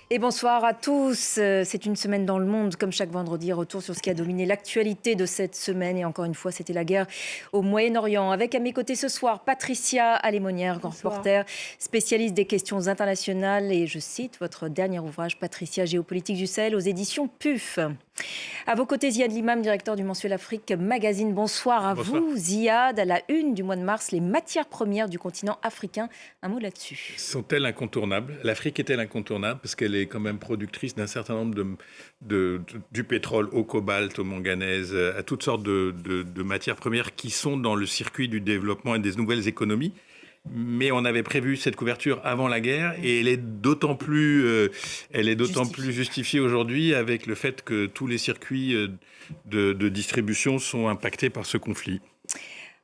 Et bonsoir à tous. C'est une semaine dans le monde, comme chaque vendredi, retour sur ce qui a dominé l'actualité de cette semaine. Et encore une fois, c'était la guerre au Moyen-Orient. Avec à mes côtés ce soir, Patricia Alémonière, grand reporter, spécialiste des questions internationales. Et je cite votre dernier ouvrage, Patricia, géopolitique du Sahel, aux éditions PUF. À vos côtés, Ziad Limam, directeur du mensuel Afrique Magazine. Bonsoir à vous, Ziad. À la une du mois de mars, les matières premières du continent africain. Un mot là-dessus. Sont-elles incontournables ? L'Afrique est-elle incontournable parce qu'elle est quand même productrice d'un certain nombre du pétrole au cobalt, au manganèse, à toutes sortes de matières premières qui sont dans le circuit du développement et des nouvelles économies. Mais on avait prévu cette couverture avant la guerre et elle est d'autant plus justifiée aujourd'hui avec le fait que tous les circuits de distribution sont impactés par ce conflit.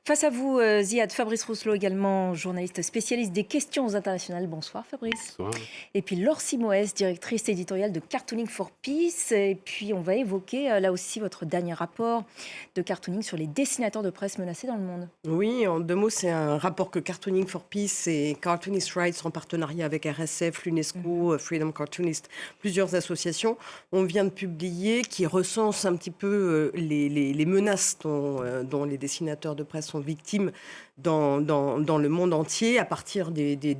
Face à vous, Ziad, Fabrice Rousselot, également journaliste spécialiste des questions internationales. Bonsoir Fabrice. Bonsoir. Et puis Laure Simoès, directrice éditoriale de Cartooning for Peace. Et puis on va évoquer là aussi votre dernier rapport de Cartooning sur les dessinateurs de presse menacés dans le monde. Oui, en deux mots, c'est un rapport que Cartooning for Peace et Cartoonist Rights en partenariat avec RSF, l'UNESCO, Freedom Cartoonist, plusieurs associations, on vient de publier, qui recense un petit peu les menaces dont les dessinateurs de presse sont victimes dans le monde entier, à partir des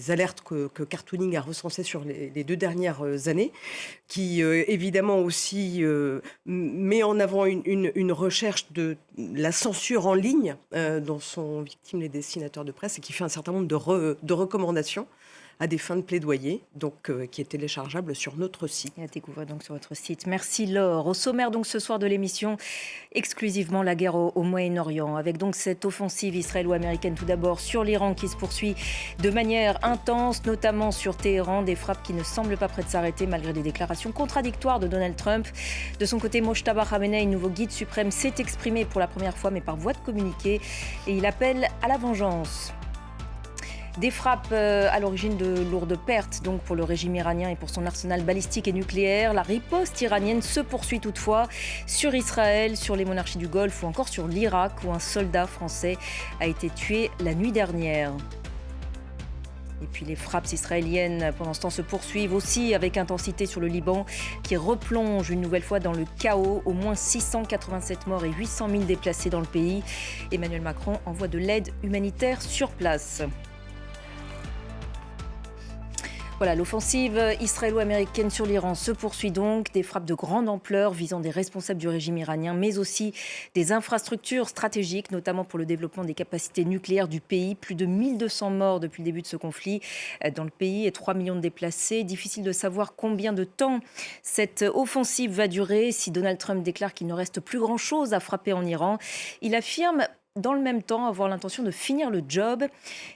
alertes que Cartooning a recensées sur les 2 dernières années, qui évidemment aussi met en avant une recherche de la censure en ligne dont sont victimes les dessinateurs de presse et qui fait un certain nombre de recommandations à des fins de plaidoyer, donc qui est téléchargeable sur notre site. Et à découvrir donc sur votre site. Merci Laure. Au sommaire donc ce soir de l'émission, exclusivement la guerre au Moyen-Orient, avec donc cette offensive israélo-américaine tout d'abord sur l'Iran qui se poursuit de manière intense, notamment sur Téhéran, des frappes qui ne semblent pas près de s'arrêter malgré des déclarations contradictoires de Donald Trump. De son côté, Mojtaba Khamenei, nouveau guide suprême, s'est exprimé pour la première fois mais par voie de communiqué et il appelle à la vengeance. Des frappes à l'origine de lourdes pertes donc pour le régime iranien et pour son arsenal balistique et nucléaire. La riposte iranienne se poursuit toutefois sur Israël, sur les monarchies du Golfe ou encore sur l'Irak où un soldat français a été tué la nuit dernière. Et puis les frappes israéliennes pendant ce temps se poursuivent aussi avec intensité sur le Liban qui replonge une nouvelle fois dans le chaos. Au moins 687 morts et 800 000 déplacés dans le pays. Emmanuel Macron envoie de l'aide humanitaire sur place. Voilà, l'offensive israélo-américaine sur l'Iran se poursuit donc. Des frappes de grande ampleur visant des responsables du régime iranien, mais aussi des infrastructures stratégiques, notamment pour le développement des capacités nucléaires du pays. Plus de 1200 morts depuis le début de ce conflit dans le pays et 3 millions de déplacés. Difficile de savoir combien de temps cette offensive va durer. Si Donald Trump déclare qu'il ne reste plus grand-chose à frapper en Iran, il affirme dans le même temps avoir l'intention de finir le job.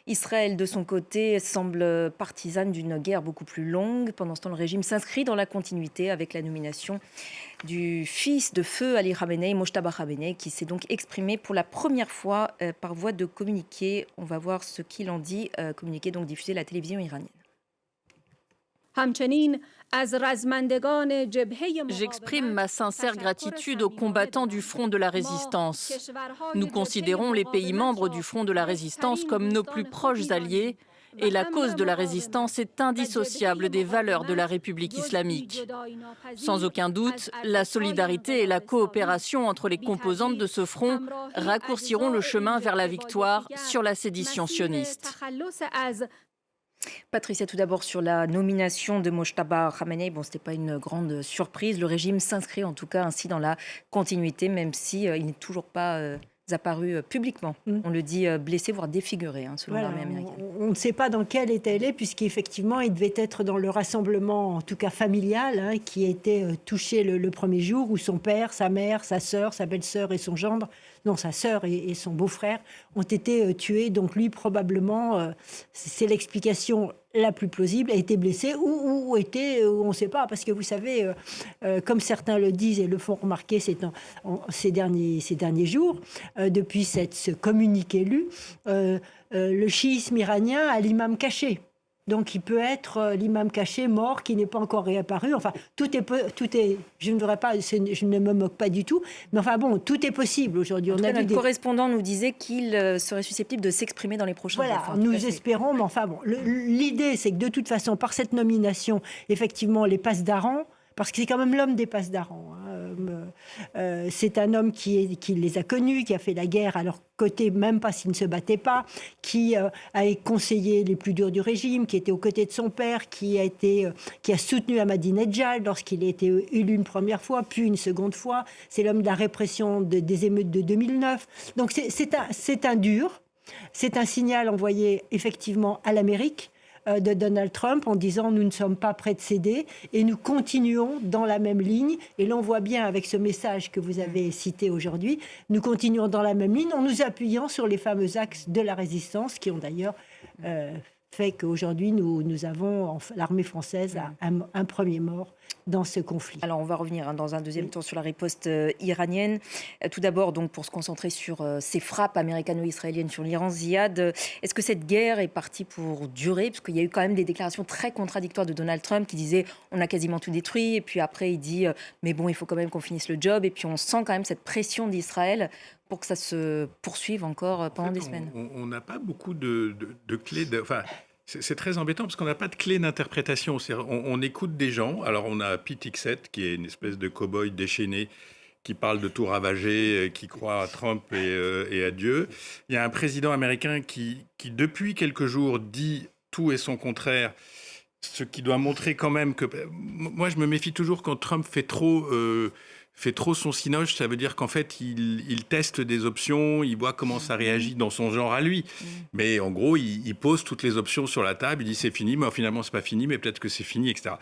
Israël, de son côté, semble partisane d'une guerre beaucoup plus longue. Pendant ce temps, le régime s'inscrit dans la continuité avec la nomination du fils de feu Ali Khamenei, Mojtaba Khamenei, qui s'est donc exprimé pour la première fois par voie de communiqué. On va voir ce qu'il en dit, communiqué donc diffusé à la télévision iranienne. J'exprime ma sincère gratitude aux combattants du Front de la Résistance. Nous considérons les pays membres du Front de la Résistance comme nos plus proches alliés et la cause de la résistance est indissociable des valeurs de la République islamique. Sans aucun doute, la solidarité et la coopération entre les composantes de ce front raccourciront le chemin vers la victoire sur la sédition sioniste. Patricia, tout d'abord sur la nomination de Mojtaba Khamenei. Bon, ce n'était pas une grande surprise. Le régime s'inscrit en tout cas ainsi dans la continuité, même si il n'est toujours pas apparu publiquement. On le dit blessé, voire défiguré, selon l'armée américaine. On ne sait pas dans quel état il est, puisqu'effectivement, il devait être dans le rassemblement, en tout cas familial, qui a été touché le premier jour, où son père, sa mère, sa sœur, sa belle-sœur et son gendre, non, sa sœur et son beau-frère, ont été tués. Donc lui, probablement, c'est l'explication la plus plausible, a été blessé ou on ne sait pas, parce que vous savez, comme certains le disent et le font remarquer ces derniers jours, depuis ce communiqué lu, le chiisme iranien a l'imam caché. Donc il peut être l'imam caché, mort, qui n'est pas encore réapparu. Enfin, tout est je ne me moque pas du tout, mais enfin bon, tout est possible aujourd'hui. Notre correspondant nous disait qu'il serait susceptible de s'exprimer dans les prochains jours. Voilà, nous espérons, mais enfin bon, l'idée c'est que de toute façon, par cette nomination, effectivement, les passes d'Aran, parce que c'est quand même l'homme des passes d'Aran. C'est un homme qui les a connus, qui a fait la guerre à leur côté, même pas s'ils ne se battaient pas, qui a conseillé les plus durs du régime, qui était aux côtés de son père, qui a soutenu Ahmadinejad lorsqu'il a été élu une première fois, puis une seconde fois. C'est l'homme de la répression des émeutes de 2009. Donc c'est un dur. C'est un signal envoyé effectivement à l'Amérique de Donald Trump en disant nous ne sommes pas prêts de céder et nous continuons dans la même ligne. Et l'on voit bien avec ce message que vous avez cité aujourd'hui, nous continuons dans la même ligne en nous appuyant sur les fameux axes de la résistance qui ont d'ailleurs fait qu'aujourd'hui nous avons, l'armée française a un premier mort dans ce conflit. Alors on va revenir dans un deuxième temps sur la riposte iranienne. Tout d'abord, donc, pour se concentrer sur ces frappes américano-israéliennes sur l'Iran, Ziad, est-ce que cette guerre est partie pour durer? Parce qu'il y a eu quand même des déclarations très contradictoires de Donald Trump qui disait on a quasiment tout détruit, et puis après il dit mais bon, il faut quand même qu'on finisse le job, et puis on sent quand même cette pression d'Israël pour que ça se poursuive encore pendant des semaines. On n'a pas beaucoup de clés. C'est très embêtant parce qu'on n'a pas de clé d'interprétation. On écoute des gens. Alors, on a Pete Hegseth, qui est une espèce de cow-boy déchaîné, qui parle de tout ravager, qui croit à Trump et à Dieu. Il y a un président américain qui, depuis quelques jours, dit tout et son contraire, ce qui doit montrer quand même que... Moi, je me méfie toujours quand Trump fait trop son cinoche, ça veut dire qu'en fait, il teste des options, il voit comment ça réagit dans son genre à lui. Mais en gros, il pose toutes les options sur la table, il dit c'est fini, mais finalement, c'est pas fini, mais peut-être que c'est fini, etc.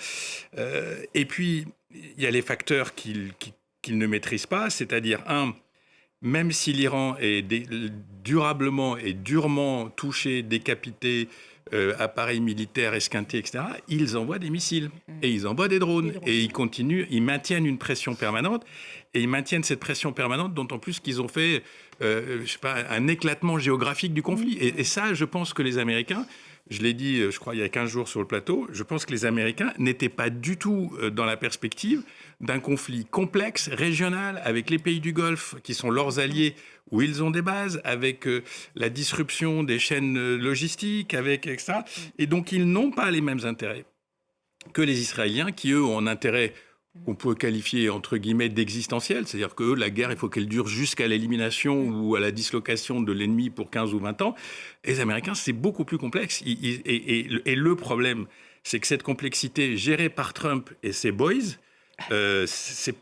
Et puis, il y a les facteurs qu'il ne maîtrise pas, c'est-à-dire, même si l'Iran est durablement et durement touché, décapité, appareils militaires esquintés, etc., ils envoient des missiles et ils envoient des drones et ils continuent, ils maintiennent une pression permanente et ils maintiennent cette pression permanente, d'autant plus qu'ils ont fait, un éclatement géographique du conflit. Et ça, je pense que les Américains, je l'ai dit, je crois, il y a 15 jours sur le plateau, je pense que les Américains n'étaient pas du tout dans la perspective d'un conflit complexe, régional, avec les pays du Golfe, qui sont leurs alliés, où ils ont des bases, avec la disruption des chaînes logistiques, etc. Et donc, ils n'ont pas les mêmes intérêts que les Israéliens, qui, eux, ont un intérêt qu'on peut qualifier, entre guillemets, d'existentiel. C'est-à-dire que la guerre, il faut qu'elle dure jusqu'à l'élimination ou à la dislocation de l'ennemi pour 15 ou 20 ans. Et les Américains, c'est beaucoup plus complexe. Et le problème, c'est que cette complexité gérée par Trump et ses boys, c'est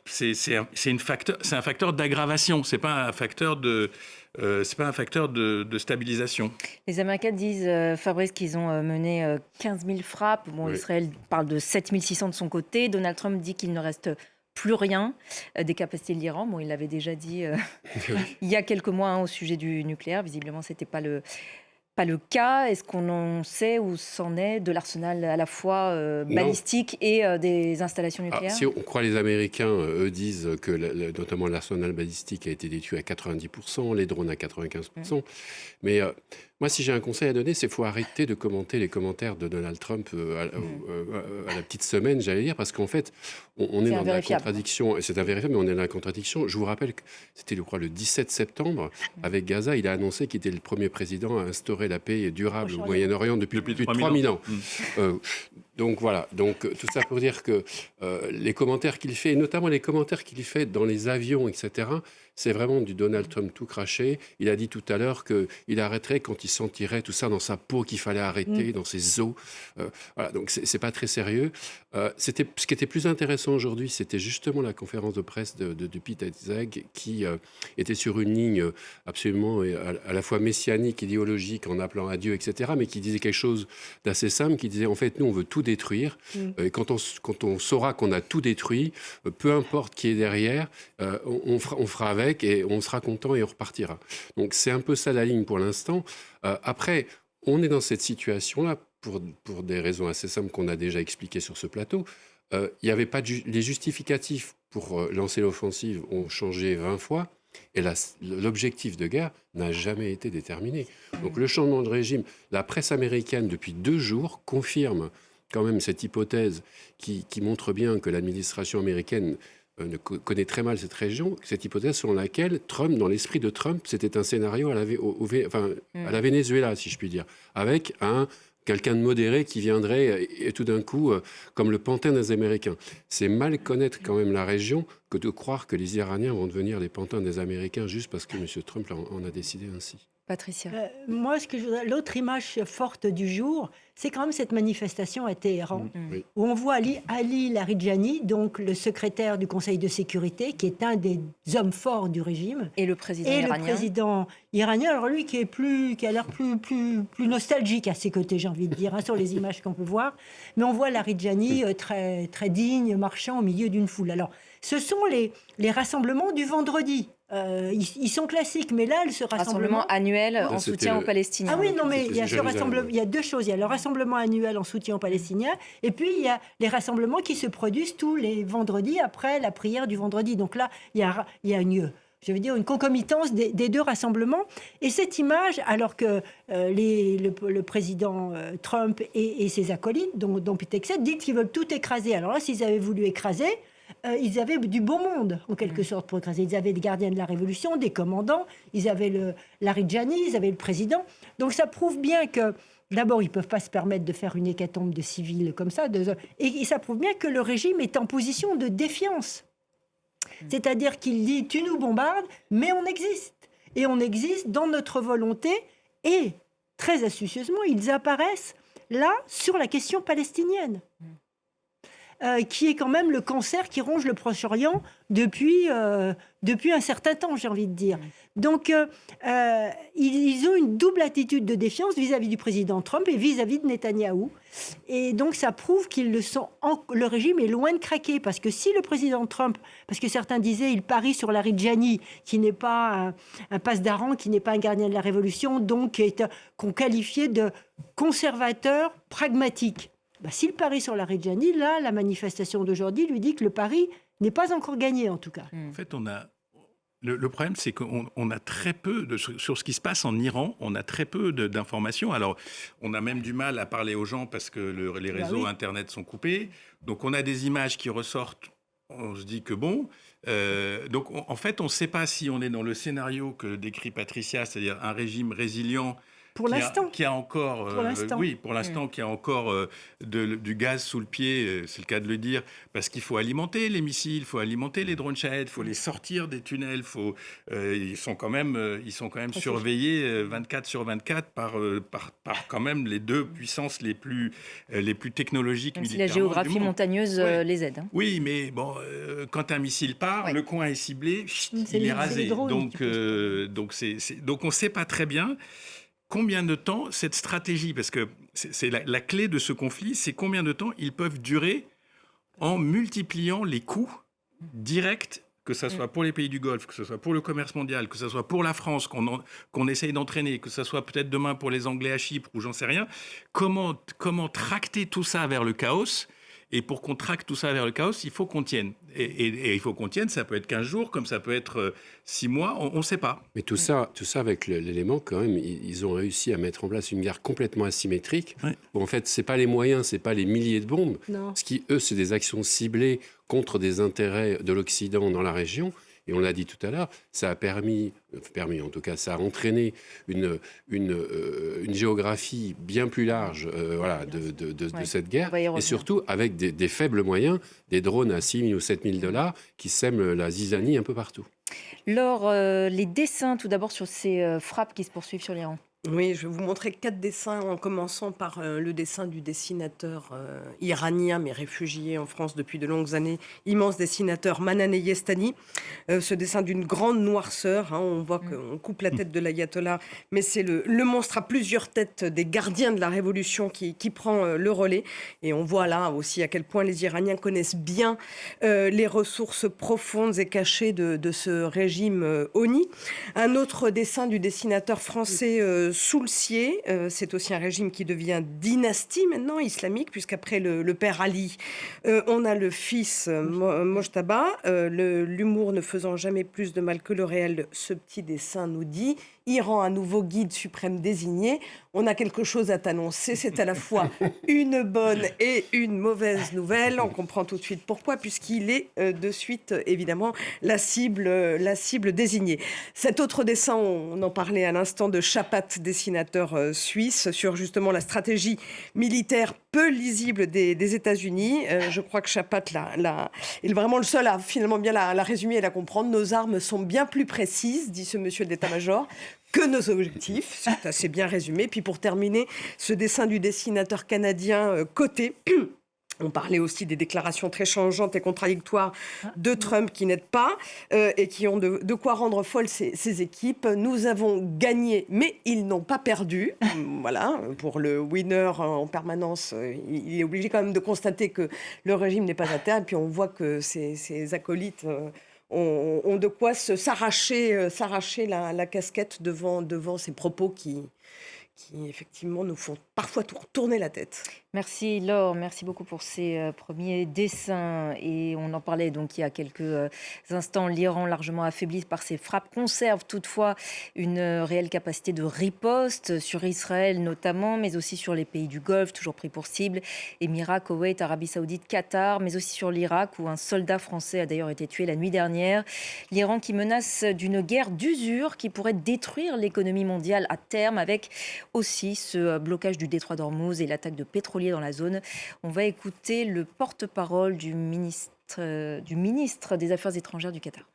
un facteur d'aggravation. C'est pas un facteur de stabilisation. Les Américains disent, Fabrice, qu'ils ont mené 15 000 frappes. Bon, oui. Israël parle de 7 600 de son côté. Donald Trump dit qu'il ne reste plus rien des capacités de l'Iran. Bon, il l'avait déjà dit il y a quelques mois au sujet du nucléaire. Visiblement, ce n'était pas le cas. Est-ce qu'on en sait où s'en est de l'arsenal à la fois balistique et des installations nucléaires? Si on croit les Américains, eux disent que notamment l'arsenal balistique a été détruit à 90%, les drones à 95%. Mais moi, si j'ai un conseil à donner, c'est qu'il faut arrêter de commenter les commentaires de Donald Trump à la petite semaine, j'allais dire, parce qu'en fait, on est dans la contradiction. Et c'est invérifiable, mais on est dans la contradiction. Je vous rappelle que c'était, je crois, le 17 septembre, avec Gaza, il a annoncé qu'il était le premier président à instaurer la paix durable au Moyen-Orient depuis plus de 3000 ans. Donc voilà, tout ça pour dire que les commentaires qu'il fait, et notamment les commentaires qu'il fait dans les avions, etc., c'est vraiment du Donald Trump tout craché. Il a dit tout à l'heure qu'il arrêterait quand il sentirait tout ça dans sa peau, qu'il fallait arrêter, dans ses os. Voilà, donc c'est pas très sérieux. Ce qui était plus intéressant aujourd'hui, c'était justement la conférence de presse de Pete Hegseth qui était sur une ligne absolument à la fois messianique, idéologique, en appelant à Dieu, etc., mais qui disait quelque chose d'assez simple, qui disait en fait, nous, on veut tout détruire. Et quand on saura qu'on a tout détruit, peu importe qui est derrière, on fera avec et on sera content et on repartira. Donc c'est un peu ça la ligne pour l'instant. Après, on est dans cette situation-là pour des raisons assez simples qu'on a déjà expliquées sur ce plateau. Il n'y avait pas les justificatifs pour lancer l'offensive ont changé 20 fois. Et l'objectif de guerre n'a jamais été déterminé. Donc le changement de régime, la presse américaine, depuis 2 jours, confirme quand même cette hypothèse qui montre bien que l'administration américaine connaît très mal cette région, cette hypothèse selon laquelle Trump, dans l'esprit de Trump, c'était un scénario à la Venezuela, si je puis dire, avec quelqu'un de modéré qui viendrait et tout d'un coup, comme le pantin des Américains. C'est mal connaître quand même la région que de croire que les Iraniens vont devenir les pantins des Américains juste parce que M. Trump en a décidé ainsi. Patricia. Moi, l'autre image forte du jour, c'est quand même cette manifestation à Téhéran, Oui. où on voit Ali Larijani, donc le secrétaire du Conseil de sécurité, qui est un des hommes forts du régime, Et le président et iranien. le président iranien, alors lui qui a l'air plus nostalgique à ses côtés, j'ai envie de dire, sur les images qu'on peut voir. Mais on voit Larijani très, très digne, marchant au milieu d'une foule. Alors, ce sont les rassemblements du vendredi. Ils sont classiques, mais là, ce Rassemblement annuel en c'était soutien aux Palestiniens. Ah oui, non, mais C'était il y a Jérusalem. il y a 2 choses. Il y a le rassemblement annuel en soutien aux Palestiniens, et puis il y a les rassemblements qui se produisent tous les vendredis après la prière du vendredi. Donc là, il y a une concomitance des 2 rassemblements. Et cette image, alors que le président Trump et ses acolytes, dont Pete Hegseth, disent qu'ils veulent tout écraser. Alors là, s'ils avaient voulu écraser, ils avaient du beau monde, en quelque sorte, pour écraser. Ils avaient des gardiens de la Révolution, des commandants, ils avaient Larijani, ils avaient le président. Donc ça prouve bien que, d'abord, ils ne peuvent pas se permettre de faire une hécatombe de civils comme ça. Et ça prouve bien que le régime est en position de défiance. C'est-à-dire qu'il dit, tu nous bombardes, mais on existe. Et on existe dans notre volonté. Et, très astucieusement, ils apparaissent là sur la question palestinienne. Qui est quand même le cancer qui ronge le Proche-Orient depuis un certain temps, j'ai envie de dire. Donc, ils ont une double attitude de défiance vis-à-vis du président Trump et vis-à-vis de Netanyahou. Et donc, ça prouve qu'ils le régime est loin de craquer. Parce que si le président Trump, parce que certains disaient, il parie sur Larijani, qui n'est pas un passe-d'Aran, qui n'est pas un gardien de la Révolution, donc qu'on qualifiait de conservateur pragmatique. S'il parie sur Larijani, là, la manifestation d'aujourd'hui lui dit que le pari n'est pas encore gagné, en tout cas. En fait, le problème, c'est qu'on a très peu, sur ce qui se passe en Iran, on a très peu d'informations. Alors, on a même du mal à parler aux gens parce que les réseaux Internet sont coupés. Donc, on a des images qui ressortent. On se dit que bon. Donc, en fait, on ne sait pas si on est dans le scénario que décrit Patricia, c'est-à-dire un régime résilient. Pour l'instant. Qui a encore, pour l'instant, qui a encore du gaz sous le pied, c'est le cas de le dire, parce qu'il faut alimenter les missiles, il faut alimenter les drones Shahed, il faut les sortir des tunnels, ils sont quand même surveillés 24/24 par quand même les 2 puissances les plus technologiques Même si militairement la géographie du monde. montagneuse les aide. Oui, mais bon, quand un missile part, le coin est ciblé, C'est il est les rasé. drones Donc on ne sait pas très bien. Combien de temps cette stratégie, parce que c'est la clé de ce conflit, c'est combien de temps ils peuvent durer en multipliant les coûts directs, que ce soit pour les pays du Golfe, que ce soit pour le commerce mondial, que ce soit pour la France qu'on essaye d'entraîner, que ce soit peut-être demain pour les Anglais à Chypre ou j'en sais rien. Comment tracter tout ça vers le chaos ? Et pour qu'on traque tout ça vers le chaos, il faut qu'on tienne. Et il faut qu'on tienne, ça peut être 15 jours, comme ça peut être 6 mois, on ne sait pas. Mais tout ça avec l'élément, quand même, ils ont réussi à mettre en place une guerre complètement asymétrique. Ouais. Où, en fait, ce n'est pas les moyens, ce n'est pas les milliers de bombes. Non. Ce qui, eux, c'est des actions ciblées contre des intérêts de l'Occident dans la région. Et on l'a dit tout à l'heure, ça a permis, en tout cas, ça a entraîné une géographie bien plus large de cette guerre. Et surtout avec des faibles moyens, des drones à 6 000 ou 7 000 $ qui sèment la zizanie un peu partout. Laure, les dessins, tout d'abord, sur ces frappes qui se poursuivent sur l'Iran. Oui, je vais vous montrer 4 dessins, en commençant par le dessin du dessinateur iranien, mais réfugié en France depuis de longues années, immense dessinateur Manane Yestani. Ce dessin d'une grande noirceur, on voit qu'on coupe la tête de l'ayatollah, mais c'est le monstre à plusieurs têtes des gardiens de la révolution qui prend le relais. Et on voit là aussi à quel point les Iraniens connaissent bien les ressources profondes et cachées de ce régime honni. Un autre dessin du dessinateur français Soulcier. C'est aussi un régime qui devient dynastie maintenant, islamique, puisqu'après le père Ali, on a le fils Mojtaba. L'humour ne faisant jamais plus de mal que le réel, ce petit dessin nous dit: Iran, un nouveau guide suprême désigné. On a quelque chose à t'annoncer. C'est à la fois une bonne et une mauvaise nouvelle. On comprend tout de suite pourquoi, puisqu'il est de suite, évidemment, la cible désignée. Cet autre dessin, on en parlait à l'instant, de Chapat, dessinateur suisse, sur justement la stratégie militaire peu lisible des États-Unis. Je crois que Chapat est vraiment le seul à finalement bien la résumer et la comprendre. Nos armes sont bien plus précises, dit ce monsieur d'état-major, que nos objectifs. C'est assez bien résumé. Puis pour terminer, ce dessin du dessinateur canadien Côté. On parlait aussi des déclarations très changeantes et contradictoires de Trump qui n'aident pas et qui ont de quoi rendre folles ces équipes. Nous avons gagné, mais ils n'ont pas perdu. Voilà, pour le winner en permanence, il est obligé quand même de constater que le régime n'est pas à terre. Et puis on voit que ses acolytes ont de quoi s'arracher la casquette devant ces propos qui effectivement nous font parfois tourner la tête. Merci Laure, merci beaucoup pour ces premiers dessins. Et on en parlait donc il y a quelques instants, l'Iran largement affaibli par ses frappes conserve toutefois une réelle capacité de riposte sur Israël notamment, mais aussi sur les pays du Golfe, toujours pris pour cible, Émirats, Koweït, Arabie Saoudite, Qatar, mais aussi sur l'Irak où un soldat français a d'ailleurs été tué la nuit dernière. L'Iran qui menace d'une guerre d'usure qui pourrait détruire l'économie mondiale à terme, avec aussi ce blocage du détroit d'Ormuz et l'attaque de pétroliers dans la zone. On va écouter le porte-parole du ministre des Affaires étrangères du Qatar.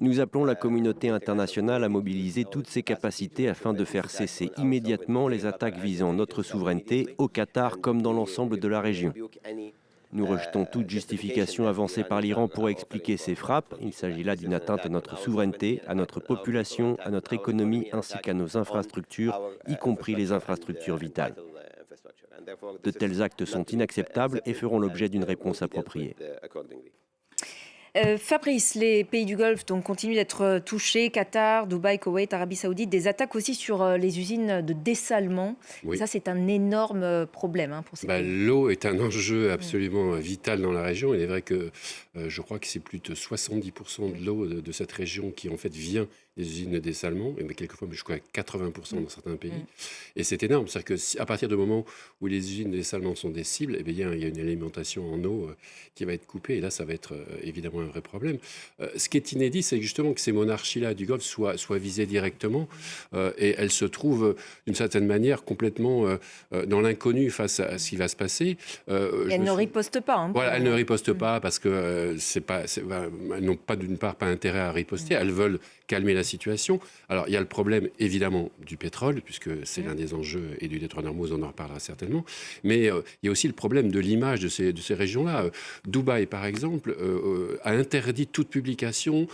Nous appelons la communauté internationale à mobiliser toutes ses capacités afin de faire cesser immédiatement les attaques visant notre souveraineté au Qatar comme dans l'ensemble de la région. Nous rejetons toute justification avancée par l'Iran pour expliquer ces frappes. Il s'agit là d'une atteinte à notre souveraineté, à notre population, à notre économie ainsi qu'à nos infrastructures, y compris les infrastructures vitales. De tels actes sont inacceptables et feront l'objet d'une réponse appropriée. Fabrice, les pays du Golfe donc, continuent d'être touchés, Qatar, Dubaï, Koweït, Arabie Saoudite, des attaques aussi sur les usines de dessalement. Oui. Ça, c'est un énorme problème pour ces pays. L'eau est un enjeu absolument vital dans la région. Il est vrai que je crois que c'est plus de 70% de l'eau de cette région qui en fait vient des usines de dessalement, mais quelquefois jusqu'à 80% dans certains pays. Et c'est énorme. C'est-à-dire qu'à partir du moment où les usines de dessalement sont des cibles, il y a une alimentation en eau qui va être coupée. Et là, ça va être évidemment un vrai problème. Ce qui est inédit, c'est justement que ces monarchies-là du Golfe soient visées directement et elles se trouvent d'une certaine manière complètement dans l'inconnu face à ce qui va se passer. Elles ne ripostent pas. Voilà, elles ne ripostent pas parce que elles n'ont pas d'une part pas intérêt à riposter. Elles veulent calmer la situation. Alors, il y a le problème, évidemment, du pétrole, puisque c'est l'un des enjeux, et du détroit d'Ormuz, on en reparlera certainement. Mais il y a aussi le problème de l'image de ces régions-là. Dubaï, par exemple, a interdit toute publication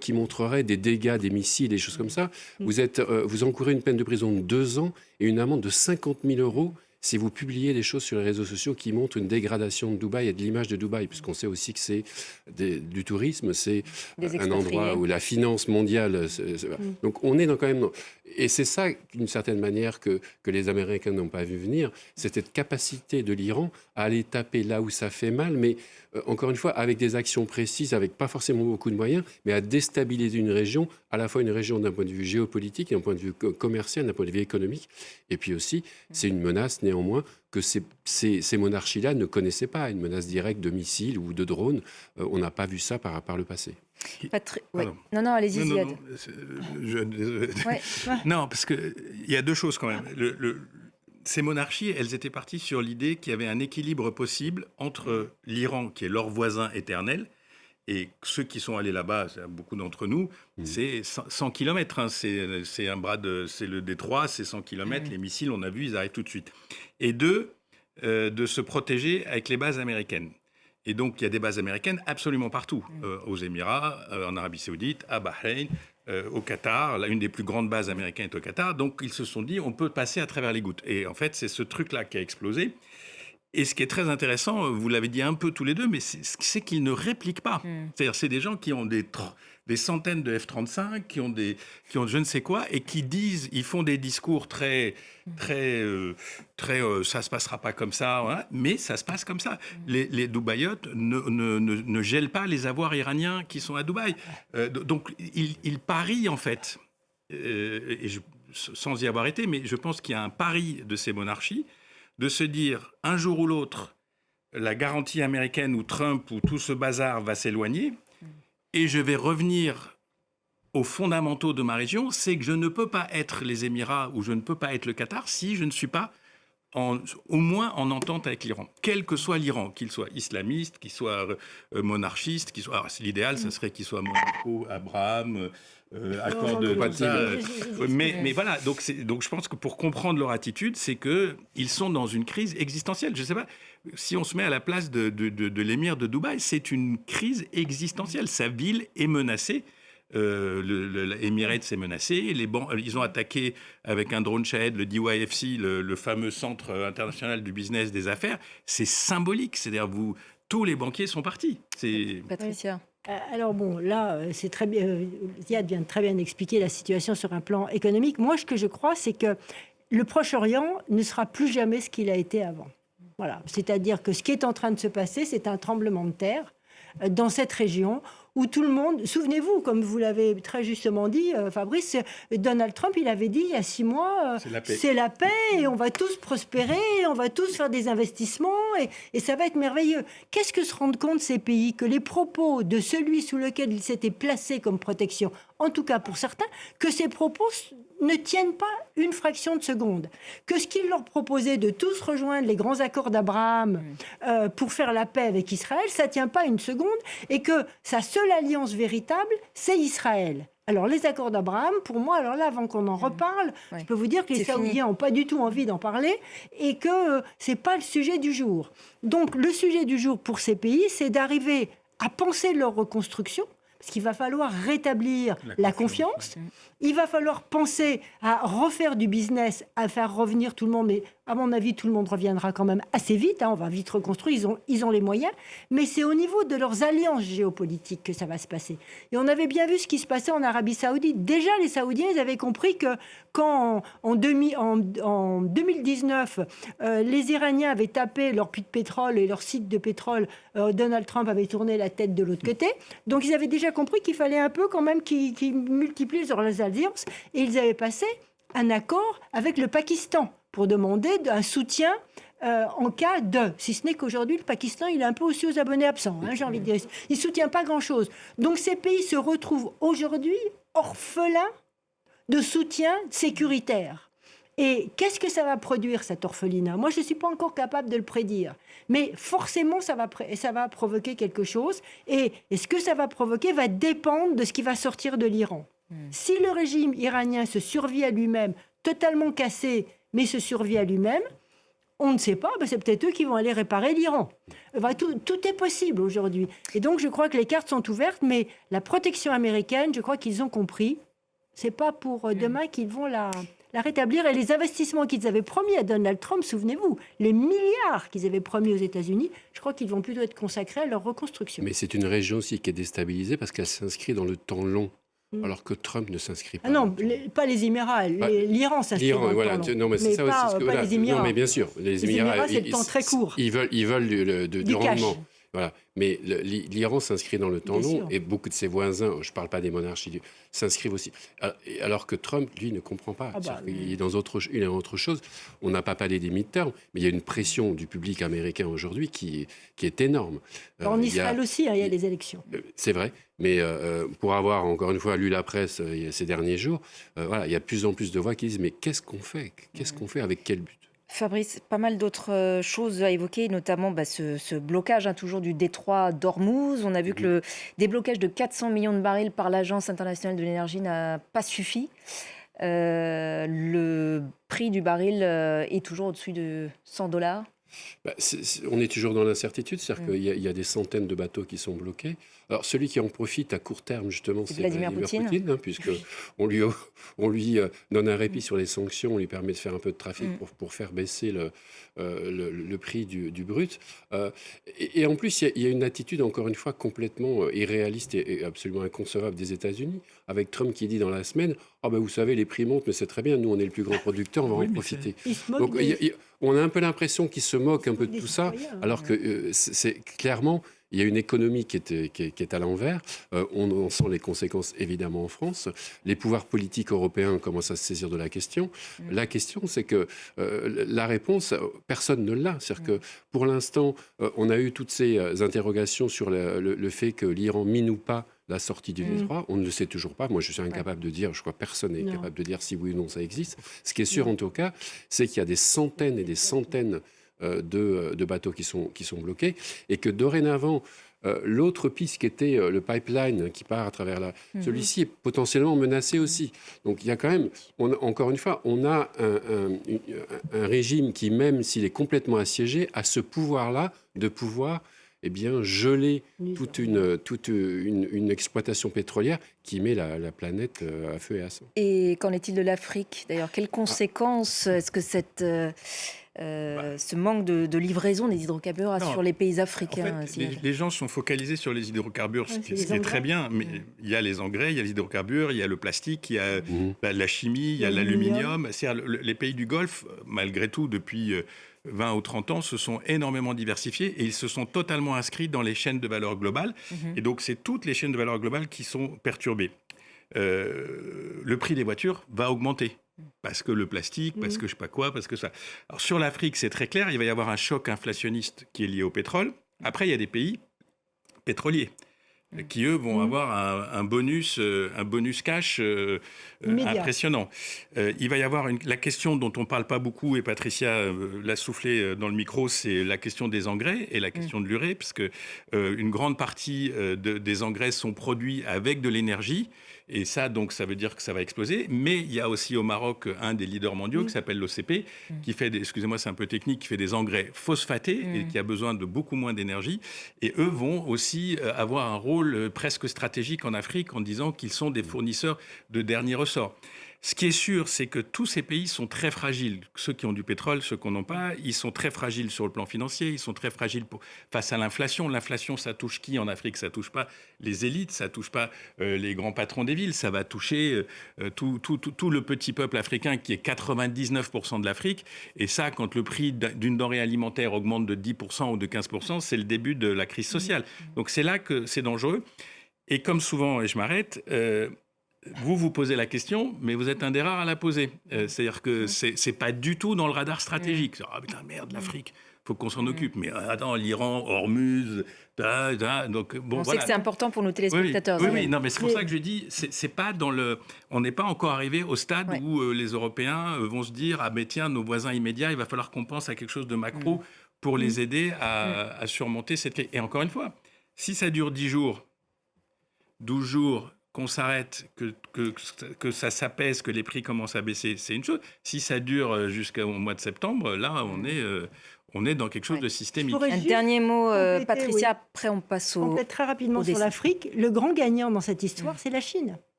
qui montrerait des dégâts des missiles, des choses comme ça. Vous encourez une peine de prison de 2 ans et une amende de 50 000 € si vous publiez des choses sur les réseaux sociaux qui montrent une dégradation de Dubaï et de l'image de Dubaï, puisqu'on sait aussi que c'est du tourisme, c'est un endroit où la finance mondiale... Donc on est quand même... Et c'est ça, d'une certaine manière, que les Américains n'ont pas vu venir, c'est cette capacité de l'Iran à aller taper là où ça fait mal, mais encore une fois, avec des actions précises, avec pas forcément beaucoup de moyens, mais à déstabiliser une région, à la fois une région d'un point de vue géopolitique, d'un point de vue commercial, d'un point de vue économique, et puis aussi, c'est une menace néanmoins que ces monarchies-là ne connaissaient pas, une menace directe de missiles ou de drones. On n'a pas vu ça par le passé. Non, allez-y, Ziad. Non, parce qu'il y a deux choses quand même. Ces monarchies, elles étaient parties sur l'idée qu'il y avait un équilibre possible entre l'Iran, qui est leur voisin éternel, et ceux qui sont allés là-bas, c'est beaucoup d'entre nous, c'est 100 km. C'est un bras c'est le détroit, c'est 100 km. Les missiles, on a vu, ils arrivent tout de suite. Et deux, de se protéger avec les bases américaines. Et donc, il y a des bases américaines absolument partout. Aux Émirats, en Arabie Saoudite, à Bahreïn, au Qatar. Une des plus grandes bases américaines est au Qatar. Donc, ils se sont dit, on peut passer à travers les gouttes. Et en fait, c'est ce truc-là qui a explosé. Et ce qui est très intéressant, vous l'avez dit un peu tous les deux, mais c'est qu'ils ne répliquent pas. C'est-à-dire, c'est des gens qui ont des centaines de F-35, qui ont je ne sais quoi, et qui ils font des discours très, ça se passera pas comme ça, voilà, mais ça se passe comme ça. Les Dubaïotes ne gèlent pas les avoirs iraniens qui sont à Dubaï. Donc, ils parient, en fait, sans y avoir été, mais je pense qu'il y a un pari de ces monarchies, de se dire, un jour ou l'autre, la garantie américaine ou Trump ou tout ce bazar va s'éloigner et je vais revenir aux fondamentaux de ma région, c'est que je ne peux pas être les Émirats ou je ne peux pas être le Qatar si je ne suis pas au moins en entente avec l'Iran. Quel que soit l'Iran, qu'il soit islamiste, qu'il soit monarchiste, qu'il soit... Alors, l'idéal, ça serait qu'il soit Monaco, Abraham... accord de comme ça. Mais voilà, donc je pense que pour comprendre leur attitude, c'est qu'ils sont dans une crise existentielle. Je ne sais pas, si on se met à la place de l'émir de Dubaï, c'est une crise existentielle. Sa ville est menacée. L'Emirates est menacé. Ils ont attaqué avec un drone Shahed le DYFC, le fameux centre international du business des affaires. C'est symbolique. C'est-à-dire, tous les banquiers sont partis. Patricia. Alors bon, là, c'est très bien. Ziad vient de très bien expliquer la situation sur un plan économique. Moi, ce que je crois, c'est que le Proche-Orient ne sera plus jamais ce qu'il a été avant. Voilà. C'est-à-dire que ce qui est en train de se passer, c'est un tremblement de terre dans cette région où tout le monde... Souvenez-vous, comme vous l'avez très justement dit, Fabrice, Donald Trump, il avait dit il y a 6 mois, c'est la paix et on va tous prospérer, on va tous faire des investissements et ça va être merveilleux. Qu'est-ce que se rendent compte ces pays que les propos de celui sous lequel ils s'étaient placés comme protection, en tout cas pour certains, que ces propos ne tiennent pas une fraction de seconde, que ce qu'il leur proposait de tous rejoindre les grands accords d'Abraham pour faire la paix avec Israël, ça ne tient pas une seconde, et que sa seule alliance véritable, c'est Israël. Alors les accords d'Abraham, pour moi, alors là, avant qu'on en reparle, je peux vous dire que les Saoudiens n'ont pas du tout envie d'en parler et que ce n'est pas le sujet du jour. Donc le sujet du jour pour ces pays, c'est d'arriver à penser leur reconstruction, parce qu'il va falloir rétablir la confiance. Il va falloir penser à refaire du business, à faire revenir tout le monde. Mais à mon avis, tout le monde reviendra quand même assez vite. On va vite reconstruire. Ils ont les moyens. Mais c'est au niveau de leurs alliances géopolitiques que ça va se passer. Et on avait bien vu ce qui se passait en Arabie Saoudite. Déjà, les Saoudiens, ils avaient compris que quand, en 2019, les Iraniens avaient tapé leur puits de pétrole et leur site de pétrole, Donald Trump avait tourné la tête de l'autre côté. Donc, ils avaient déjà compris qu'il fallait un peu quand même qu'ils multiplient sur les alliances. Et ils avaient passé un accord avec le Pakistan pour demander un soutien en cas de... Si ce n'est qu'aujourd'hui, le Pakistan, il est un peu aussi aux abonnés absents, j'ai envie de dire. Il ne soutient pas grand-chose. Donc ces pays se retrouvent aujourd'hui orphelins de soutien sécuritaire. Et qu'est-ce que ça va produire, cet orphelinat ? Moi, je ne suis pas encore capable de le prédire. Mais forcément, ça va provoquer quelque chose. Et ce que ça va provoquer va dépendre de ce qui va sortir de l'Iran. Si le régime iranien se survit à lui-même, totalement cassé, mais se survit à lui-même, on ne sait pas, c'est peut-être eux qui vont aller réparer l'Iran. Tout est possible aujourd'hui. Et donc, je crois que les cartes sont ouvertes, mais la protection américaine, je crois qu'ils ont compris. Ce n'est pas pour demain qu'ils vont la rétablir. Et les investissements qu'ils avaient promis à Donald Trump, souvenez-vous, les milliards qu'ils avaient promis aux États-Unis, je crois qu'ils vont plutôt être consacrés à leur reconstruction. Mais c'est une région aussi qui est déstabilisée parce qu'elle s'inscrit dans le temps long. Alors que Trump ne s'inscrit pas. Ah non, pas les Émirats. L'Iran s'inscrit dans le temps long. Non, mais c'est ça pas, aussi. Pas les Émirats. Non, mais bien sûr. Les Émirats, c'est le temps très court. Ils veulent du rendement. Voilà. Mais l'Iran s'inscrit dans le temps Bien long sûr. et beaucoup de ses voisins, je ne parle pas des monarchies, s'inscrivent aussi. Alors que Trump, lui, ne comprend pas. Il est dans autre chose. On n'a pas parlé des midterms, mais il y a une pression du public américain aujourd'hui qui est énorme. En Israël aussi, il y a les élections. C'est vrai. Mais pour avoir, encore une fois, lu la presse ces derniers jours, il y a de plus en plus de voix qui disent « Mais qu'est-ce qu'on fait ? Qu'est-ce qu'on fait ? Avec quel but ?» Fabrice, pas mal d'autres choses à évoquer, notamment ce blocage toujours du détroit d'Ormuz. On a vu que le déblocage de 400 millions de barils par l'Agence internationale de l'énergie n'a pas suffi. Le prix du baril est toujours au-dessus de $100. On est toujours dans l'incertitude, c'est-à-dire qu'il y a des centaines de bateaux qui sont bloqués. Alors, celui qui en profite à court terme, justement, c'est Vladimir Poutine, puisqu'on lui donne un répit sur les sanctions, on lui permet de faire un peu de trafic pour faire baisser le prix du brut. Et en plus, il y a une attitude, encore une fois, complètement irréaliste et absolument inconcevable des États-Unis, avec Trump qui dit dans la semaine « Ah ben vous savez, les prix montent, mais c'est très bien, nous on est le plus grand producteur, on va en profiter. » Donc on a un peu l'impression qu'il se moque un peu de tout ça, alors que c'est clairement... Il y a une économie qui est à l'envers. On sent les conséquences, évidemment, en France. Les pouvoirs politiques européens commencent à se saisir de la question. La question, c'est que la réponse, personne ne l'a. C'est-à-dire que, pour l'instant, on a eu toutes ces interrogations sur le fait que l'Iran mine ou pas la sortie du détroit. On ne le sait toujours pas. Moi, je suis incapable de dire, je crois que personne n'est capable de dire si oui ou non ça existe. Ce qui est sûr, en tout cas, c'est qu'il y a des centaines et des centaines de bateaux qui sont bloqués, et que dorénavant, l'autre piste qui était le pipeline qui part à travers celui-ci est potentiellement menacé aussi. Donc il y a quand même, encore une fois, on a un régime qui, même s'il est complètement assiégé, a ce pouvoir-là de pouvoir geler toute une exploitation pétrolière qui met la planète à feu et à sang. Et qu'en est-il de l'Afrique, d'ailleurs? Quelles conséquences est-ce que ce manque de livraison des hydrocarbures a sur les pays africains? En fait, les gens sont focalisés sur les hydrocarbures, ce qui est très bien, mais il y a les engrais, il y a les hydrocarbures, il y a le plastique, il y a la chimie, il y a l'aluminium. Les pays du Golfe, malgré tout, depuis 20 ou 30 ans, se sont énormément diversifiés et ils se sont totalement inscrits dans les chaînes de valeur globale. Et donc, c'est toutes les chaînes de valeur globale qui sont perturbées. Le prix des voitures va augmenter. Parce que le plastique, parce que je sais pas quoi, parce que ça. Alors, sur l'Afrique, c'est très clair, il va y avoir un choc inflationniste qui est lié au pétrole. Après, il y a des pays pétroliers qui, eux, vont avoir un bonus cash impressionnant. Il va y avoir la question dont on ne parle pas beaucoup, et Patricia l'a soufflé dans le micro, c'est la question des engrais et la question de l'urée, parce que une grande partie des engrais sont produits avec de l'énergie. Et ça, donc, ça veut dire que ça va exploser. Mais il y a aussi au Maroc un des leaders mondiaux qui s'appelle l'OCP, qui fait excusez-moi, c'est un peu technique, qui fait des engrais phosphatés et qui a besoin de beaucoup moins d'énergie. Et eux vont aussi avoir un rôle presque stratégique en Afrique en disant qu'ils sont des fournisseurs de dernier ressort. Ce qui est sûr, c'est que tous ces pays sont très fragiles. Ceux qui ont du pétrole, ceux qui n'en ont pas, ils sont très fragiles sur le plan financier, ils sont très fragiles face à l'inflation. L'inflation, ça touche qui en Afrique? Ça ne touche pas les élites, ça ne touche pas les grands patrons des villes, ça va toucher tout le petit peuple africain qui est 99% de l'Afrique. Et ça, quand le prix d'une denrée alimentaire augmente de 10% ou de 15%, c'est le début de la crise sociale. Donc c'est là que c'est dangereux. Et comme souvent, et je m'arrête... Vous posez la question, mais vous êtes un des rares à la poser. C'est-à-dire que c'est pas du tout dans le radar stratégique. Ah putain, merde, l'Afrique, faut qu'on s'en occupe. Mais attends, l'Iran, Hormuz, donc bon. On sait que c'est important pour nos téléspectateurs. Oui, non, mais c'est pour ça que je dis, c'est pas on n'est pas encore arrivé au stade où les Européens vont se dire, ah mais tiens, nos voisins immédiats, il va falloir qu'on pense à quelque chose de macro pour les aider à surmonter cette crise. Et encore une fois, si ça dure 10 jours, 12 jours, qu'on s'arrête, que ça s'apaise, que les prix commencent à baisser, c'est une chose. Si ça dure jusqu'au mois de septembre, là, on est dans quelque chose de systémique. Un dernier mot, Patricia, après on passe au... Très rapidement sur l'Afrique. Le grand gagnant dans cette histoire, c'est la Chine.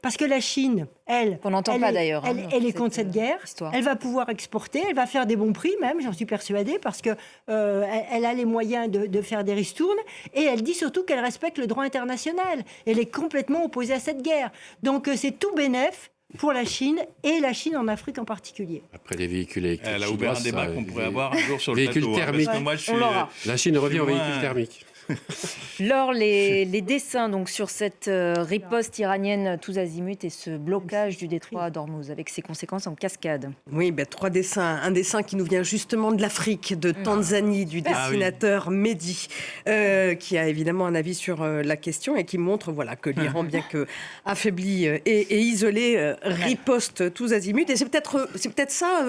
Parce que la Chine, elle est contre cette guerre. Elle va pouvoir exporter, elle va faire des bons prix même, j'en suis persuadée, parce que elle a les moyens de faire des ristournes. Et elle dit surtout qu'elle respecte le droit international. Elle est complètement opposée à cette guerre. Donc c'est tout bénef pour la Chine, et la Chine en Afrique en particulier. Après les véhicules électriques, elle a ouvert un débat qu'on pourrait avoir un jour sur le plateau. Thermiques. La Chine revient aux véhicules thermiques. Laure, les dessins donc, sur cette riposte iranienne tous azimuts et ce blocage du détroit d'Ormuz avec ses conséquences en cascade. Oui, 3 dessins. Un dessin qui nous vient justement de l'Afrique, de Tanzanie, du dessinateur Mehdi, qui a évidemment un avis sur la question et qui montre que l'Iran, bien que affaibli et isolé, riposte tous azimuts. Et c'est peut-être ça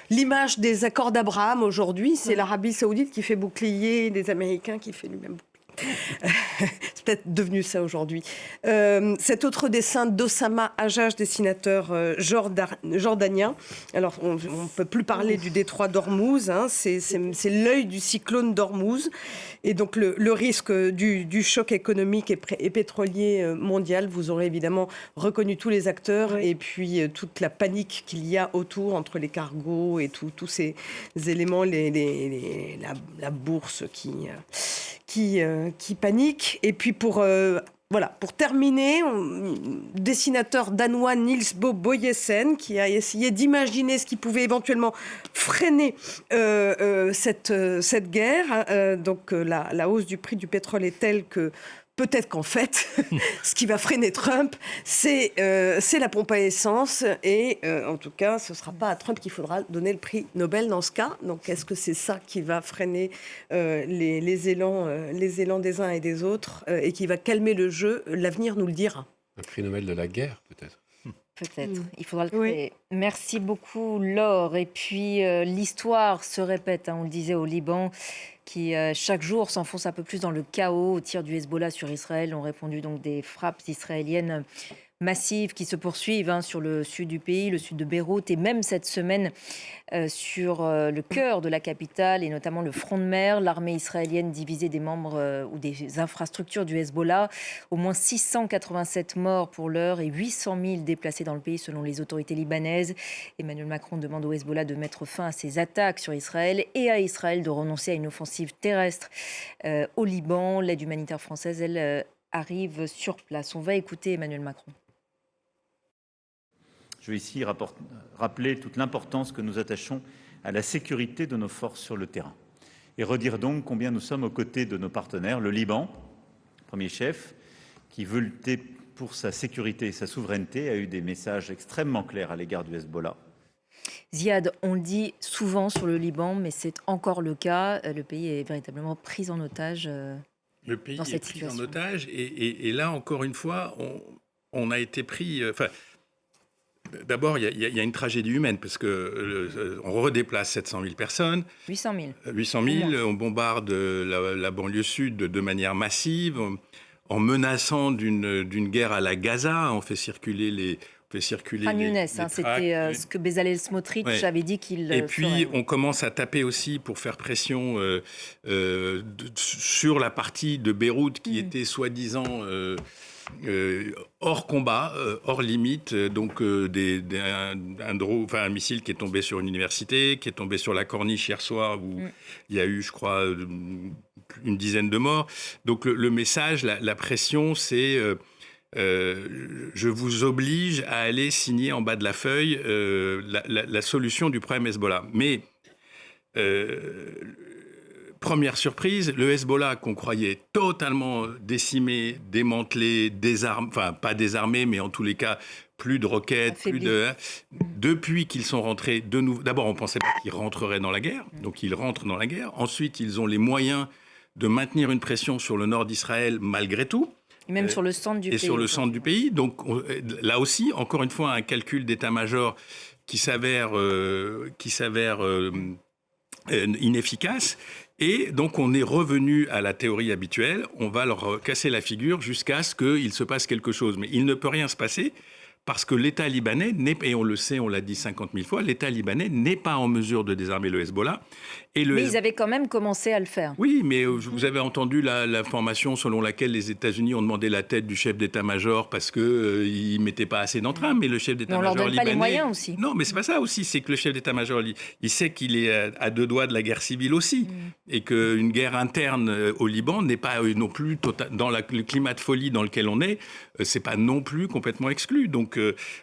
l'image des accords d'Abraham aujourd'hui. C'est l'Arabie saoudite qui fait bouclier, des Américains qui fait lui-même. C'est peut-être devenu ça aujourd'hui. Cet autre dessin d'Osama Hajjaj, dessinateur jordanien. Alors, on ne peut plus parler du détroit d'Ormuz. Hein, c'est l'œil du cyclone d'Ormuz. Et donc, le risque du choc économique et pétrolier mondial. Vous aurez évidemment reconnu tous les acteurs et puis toute la panique qu'il y a autour entre les cargos et tous ces éléments, la bourse qui panique. Et puis pour terminer, dessinateur danois Niels Bo Bojesen qui a essayé d'imaginer ce qui pouvait éventuellement freiner cette guerre. Donc la hausse du prix du pétrole est telle que peut-être qu'en fait, ce qui va freiner Trump, c'est la pompe à essence. Et en tout cas, ce ne sera pas à Trump qu'il faudra donner le prix Nobel dans ce cas. Donc, est-ce que c'est ça qui va freiner les élans des uns et des autres et qui va calmer le jeu? L'avenir nous le dira. Un prix Nobel de la guerre, peut-être. Peut-être, il faudra le créer. Merci beaucoup, Laure. Et puis, l'histoire se répète, on le disait, au Liban, qui chaque jour s'enfonce un peu plus dans le chaos. Aux tirs du Hezbollah sur Israël ont répondu donc des frappes israéliennes massives qui se poursuivent sur le sud du pays, le sud de Beyrouth, et même cette semaine sur le cœur de la capitale, et notamment le front de mer. L'armée israélienne divisait des membres ou des infrastructures du Hezbollah. Au moins 687 morts pour l'heure et 800 000 déplacés dans le pays selon les autorités libanaises. Emmanuel Macron demande au Hezbollah de mettre fin à ses attaques sur Israël et à Israël de renoncer à une offensive terrestre au Liban. L'aide humanitaire française, elle, arrive sur place. On va écouter Emmanuel Macron. Je veux ici rappeler toute l'importance que nous attachons à la sécurité de nos forces sur le terrain et redire donc combien nous sommes aux côtés de nos partenaires, le Liban, premier chef, qui veut lutter pour sa sécurité et sa souveraineté, a eu des messages extrêmement clairs à l'égard du Hezbollah. Ziad, on le dit souvent sur le Liban, mais c'est encore le cas. Le pays est véritablement pris en otage. Le pays dans cette est pris situation. en otage et là, encore une fois, on a été pris... D'abord, il y a une tragédie humaine parce qu'on redéplace 700 000 personnes. 800 000. 800 000, on bombarde la banlieue sud de manière massive, en menaçant d'une guerre à la Gaza. On fait circuler les... Khan Younes, c'était ce que Bezalel Smotrich avait dit qu'il Et puis, ferait. on commence à taper aussi pour faire pression sur la partie de Beyrouth qui était soi-disant hors combat, hors limite. Donc, un missile qui est tombé sur une université, qui est tombé sur la Corniche hier soir, où il y a eu, je crois, une dizaine de morts. Donc, le message, la pression, c'est... je vous oblige à aller signer en bas de la feuille la solution du problème Hezbollah. Mais, première surprise, le Hezbollah qu'on croyait totalement décimé, démantelé, enfin pas désarmé, mais en tous les cas, plus de roquettes, depuis qu'ils sont rentrés de nouveau... D'abord, on ne pensait pas qu'ils rentreraient dans la guerre, donc ils rentrent dans la guerre. Ensuite, ils ont les moyens de maintenir une pression sur le nord d'Israël malgré tout. Et même sur le centre du pays. Et sur le centre du pays. Donc là aussi, encore une fois, un calcul d'état-major qui s'avère inefficace. Et donc on est revenu à la théorie habituelle. On va leur casser la figure jusqu'à ce qu'il se passe quelque chose. Mais il ne peut rien se passer parce que l'État libanais, et on le sait, on l'a dit 50 000 fois, l'État libanais n'est pas en mesure de désarmer le Hezbollah. Mais ils avaient quand même commencé à le faire. Oui, mais vous avez entendu l'information selon laquelle les États-Unis ont demandé la tête du chef d'état-major parce qu'il ne mettait pas assez d'entrain. Mais le chef d'état-major libanais... on leur donne pas les moyens aussi. Non, mais c'est pas ça aussi. C'est que le chef d'état-major, il sait qu'il est à deux doigts de la guerre civile aussi. Et qu'une guerre interne au Liban n'est pas non plus... Dans le climat de folie dans lequel on est, c'est pas non plus complètement exclu. Donc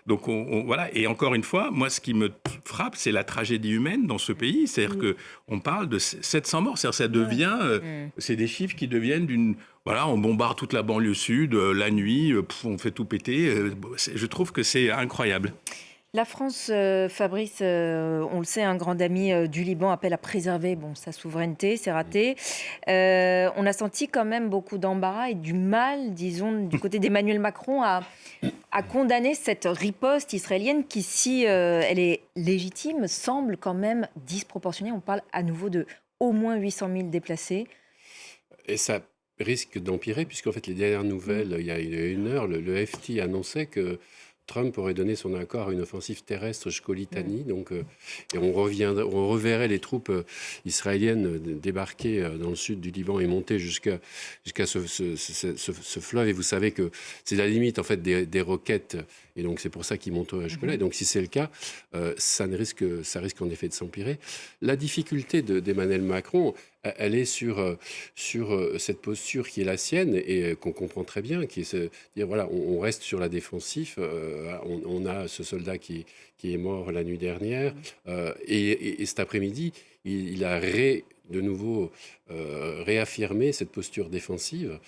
voilà. Et encore une fois, moi, ce qui me frappe, c'est la tragédie humaine dans ce pays. C'est-à-dire qu'on parle de 700 morts. C'est-à-dire ça devient... c'est des chiffres qui deviennent d'une... Voilà, on bombarde toute la banlieue sud, la nuit, on fait tout péter. Je trouve que c'est incroyable. La France, Fabrice, on le sait, un grand ami du Liban appelle à préserver sa souveraineté, c'est raté. On a senti quand même beaucoup d'embarras et du mal, disons, du côté d'Emmanuel Macron à condamner cette riposte israélienne qui, si elle est légitime, semble quand même disproportionnée. On parle à nouveau de au moins 800 000 déplacés. Et ça risque d'empirer, puisqu'en fait, les dernières nouvelles, il y a une heure, le FT annonçait que Trump aurait donné son accord à une offensive terrestre jusqu'au Litanie. Donc, et on reverrait les troupes israéliennes débarquer dans le sud du Liban et monter jusqu'à ce fleuve. Et vous savez que c'est la limite en fait des roquettes. Et donc, c'est pour ça qu'ils montent jusque-là. Et donc, si c'est le cas, ça risque en effet de s'empirer. La difficulté d'Emmanuel Macron, elle est sur cette posture qui est la sienne et qu'on comprend très bien, qui est dire voilà, on reste sur la défensive. On a ce soldat qui est mort la nuit dernière et cet après-midi, il a de nouveau réaffirmé cette posture défensive.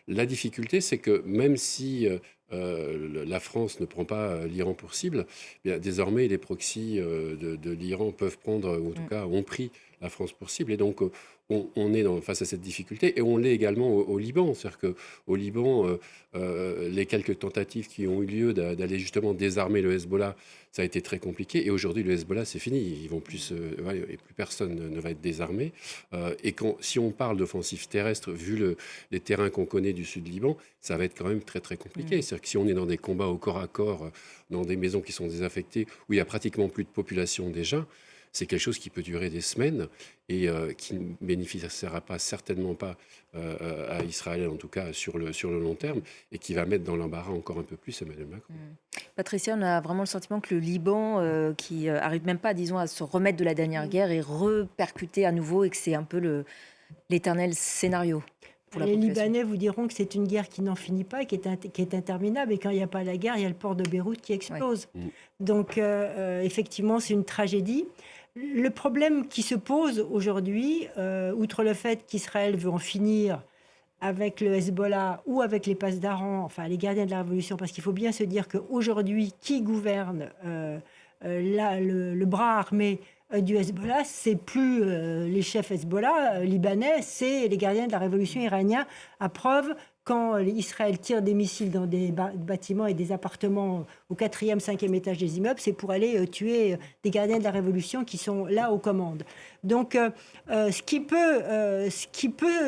La difficulté, c'est que même si la France ne prend pas l'Iran pour cible, bien, désormais les proxys de l'Iran peuvent prendre, ou en tout cas ont pris la France pour cible. Et donc, on est face à cette difficulté. Et on l'est également au Liban. C'est-à-dire qu'au Liban, les quelques tentatives qui ont eu lieu d'aller justement désarmer le Hezbollah, ça a été très compliqué. Et aujourd'hui, le Hezbollah, c'est fini. Ils vont plus, et plus personne ne va être désarmé. Et si on parle d'offensive terrestre, vu les terrains qu'on connaît du sud du Liban, ça va être quand même très, très compliqué. C'est-à-dire que si on est dans des combats au corps à corps, dans des maisons qui sont désaffectées, où il n'y a pratiquement plus de population déjà, c'est quelque chose qui peut durer des semaines et qui ne bénéficiera certainement pas à Israël, en tout cas sur le long terme, et qui va mettre dans l'embarras encore un peu plus Emmanuel Macron. Patricia, on a vraiment le sentiment que le Liban, qui arrive même pas, disons, à se remettre de la dernière guerre, est repercuté à nouveau et que c'est un peu l'éternel scénario. Les Libanais vous diront que c'est une guerre qui n'en finit pas, qui est interminable. Et quand il n'y a pas la guerre, il y a le port de Beyrouth qui explose. Ouais. Donc, effectivement, c'est une tragédie. Le problème qui se pose aujourd'hui, outre le fait qu'Israël veut en finir avec le Hezbollah ou avec les Pasdaran, enfin les gardiens de la Révolution, parce qu'il faut bien se dire qu'aujourd'hui, qui gouverne le bras armé du Hezbollah, c'est plus les chefs Hezbollah libanais, c'est les gardiens de la révolution iranienne. À preuve, quand Israël tire des missiles dans des bâtiments et des appartements au 4e, 5e étage des immeubles, c'est pour aller tuer des gardiens de la révolution qui sont là aux commandes. Donc, ce qui peut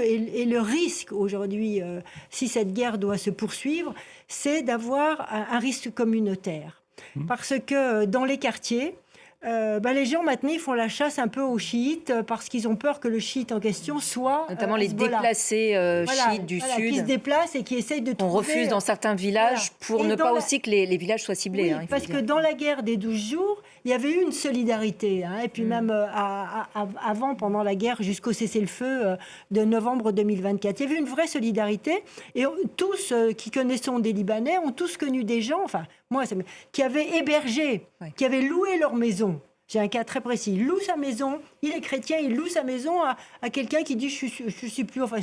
et le risque aujourd'hui, si cette guerre doit se poursuivre, c'est d'avoir un risque communautaire. Parce que dans les quartiers, les gens maintenant ils font la chasse un peu aux chiites parce qu'ils ont peur que le chiite en question soit notamment les déplacés chiites du sud qui se déplacent et qui essayent de trouver... On refuse dans certains villages pour ne pas aussi que les villages soient ciblés. Oui, parce que dans la guerre des 12 jours, il y avait eu une solidarité. Et puis même avant, pendant la guerre, jusqu'au cessez-le-feu de novembre 2024, il y avait une vraie solidarité. Et tous qui connaissons des Libanais ont tous connu des gens, enfin moi, qui avaient hébergé, qui avaient loué leur maison. J'ai un cas très précis. Il loue sa maison, il est chrétien, il loue sa maison à quelqu'un qui dit je suis plus... Enfin,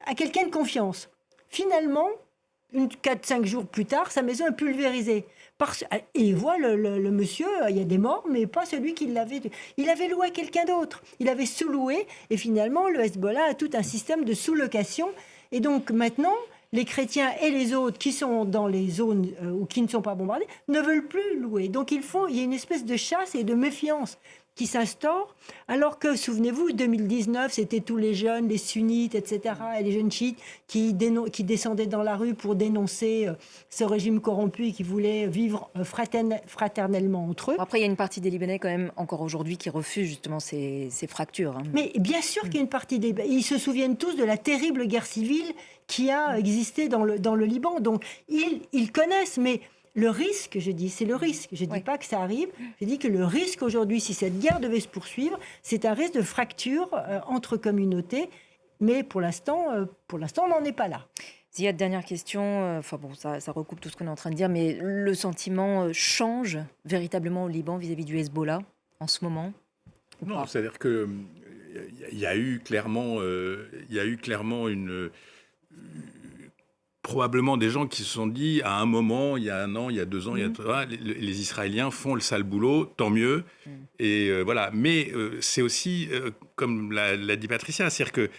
à quelqu'un de confiance. Finalement, 4-5 jours plus tard, sa maison est pulvérisée. Et il voit le monsieur, il y a des morts, mais pas celui qui l'avait... Il avait loué à quelqu'un d'autre. Il avait sous-loué. Et finalement, le Hezbollah a tout un système de sous-location. Et donc maintenant... les chrétiens et les autres qui sont dans les zones ou qui ne sont pas bombardés ne veulent plus louer. Donc il y a une espèce de chasse et de méfiance qui s'instaure, alors que, souvenez-vous, 2019, c'était tous les jeunes, les sunnites, etc., et les jeunes chiites qui descendaient dans la rue pour dénoncer ce régime corrompu et qui voulaient vivre fraternellement entre eux. Après, il y a une partie des Libanais, quand même, encore aujourd'hui, qui refusent justement ces fractures. Mais bien sûr qu'il y a une partie des... Ils se souviennent tous de la terrible guerre civile qui a existé dans le Liban. Donc, ils connaissent, mais... Le risque, je dis, c'est le risque. Je ne dis pas que ça arrive. Je dis que le risque aujourd'hui, si cette guerre devait se poursuivre, c'est un risque de fracture entre communautés. Mais pour l'instant, on n'en est pas là. Ziad, dernière question. Ça recoupe tout ce qu'on est en train de dire, mais le sentiment change véritablement au Liban vis-à-vis du Hezbollah en ce moment? Non, c'est-à-dire que il y a eu clairement probablement des gens qui se sont dit, à un moment, il y a 1 an, il y a 2 ans, il y a 3 ans, les Israéliens font le sale boulot, tant mieux. Et voilà. Mais c'est aussi, comme l'a dit Patricia, c'est-à-dire que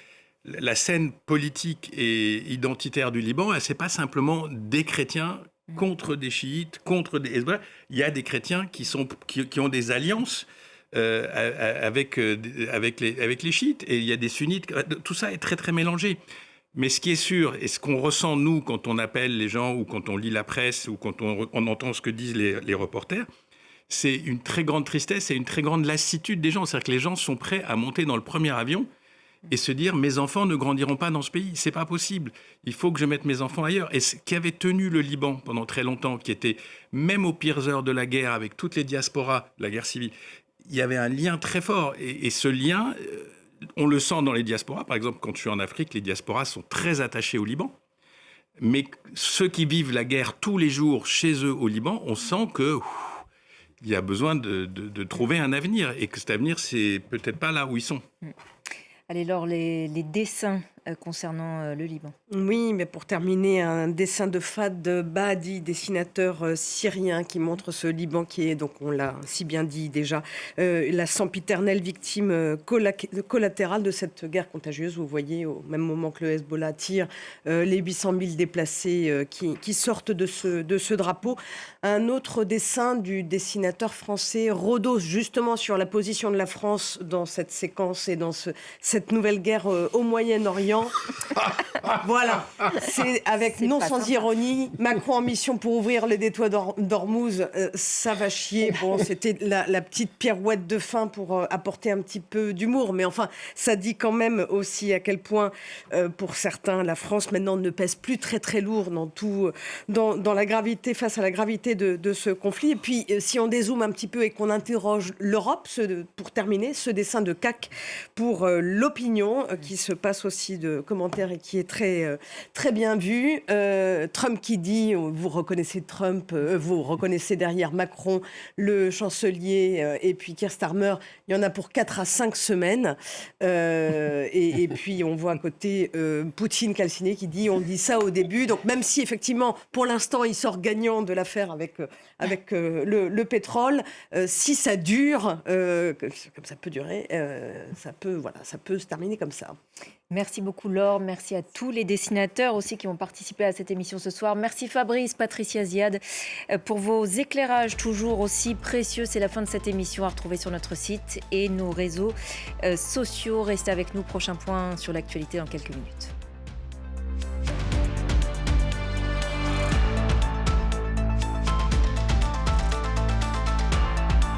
la scène politique et identitaire du Liban, c'est pas simplement des chrétiens contre des chiites, contre des Hezbollah. Il y a des chrétiens qui ont des alliances avec les chiites. Et il y a des sunnites. Tout ça est très, très mélangé. Mais ce qui est sûr, et ce qu'on ressent, nous, quand on appelle les gens, ou quand on lit la presse, ou quand on entend ce que disent les reporters, c'est une très grande tristesse et une très grande lassitude des gens. C'est-à-dire que les gens sont prêts à monter dans le premier avion et se dire « mes enfants ne grandiront pas dans ce pays, c'est pas possible, il faut que je mette mes enfants ailleurs ». Et ce qui avait tenu le Liban pendant très longtemps, qui était, même aux pires heures de la guerre, avec toutes les diasporas, la guerre civile, il y avait un lien très fort. Et ce lien, on le sent dans les diasporas. Par exemple, quand je suis en Afrique, les diasporas sont très attachés au Liban. Mais ceux qui vivent la guerre tous les jours chez eux au Liban, on sent que... il y a besoin de trouver un avenir, et que cet avenir, c'est peut-être pas là où ils sont. Allez, Laure, les dessins concernant le Liban. Oui, mais pour terminer, un dessin de Fad Bahadi, dessinateur syrien, qui montre ce Liban qui est, donc on l'a si bien dit déjà, la sempiternelle victime collatérale de cette guerre contagieuse. Vous voyez, au même moment que le Hezbollah tire, les 800 000 déplacés qui sortent de ce drapeau. Un autre dessin du dessinateur français Rodos, justement sur la position de la France dans cette séquence et dans cette nouvelle guerre au Moyen-Orient. Voilà, c'est avec non sans sympa. Ironie, Macron en mission pour ouvrir les détroits d'Ormuz, ça va chier. Bon, c'était la petite pirouette de fin pour apporter un petit peu d'humour, mais enfin, ça dit quand même aussi à quel point, pour certains, la France maintenant ne pèse plus très très lourd dans la gravité, face à la gravité de ce conflit. Et puis, si on dézoome un petit peu et qu'on interroge l'Europe, pour terminer, ce dessin de CAC pour l'opinion, qui se passe aussi de commentaires et qui est très, très bien vu. Trump qui dit, vous reconnaissez Trump, vous reconnaissez derrière Macron, le chancelier, et puis Keir Starmer, il y en a pour 4 à 5 semaines. Et puis on voit à côté Poutine calciné qui dit, on dit ça au début. Donc même si effectivement, pour l'instant, il sort gagnant de l'affaire avec le pétrole, si ça dure, comme ça peut durer, ça peut se terminer comme ça. Merci beaucoup Laure, merci à tous les dessinateurs aussi qui ont participé à cette émission ce soir. Merci Fabrice, Patricia Ziad pour vos éclairages toujours aussi précieux. C'est la fin de cette émission à retrouver sur notre site et nos réseaux sociaux. Restez avec nous, prochain point sur l'actualité dans quelques minutes.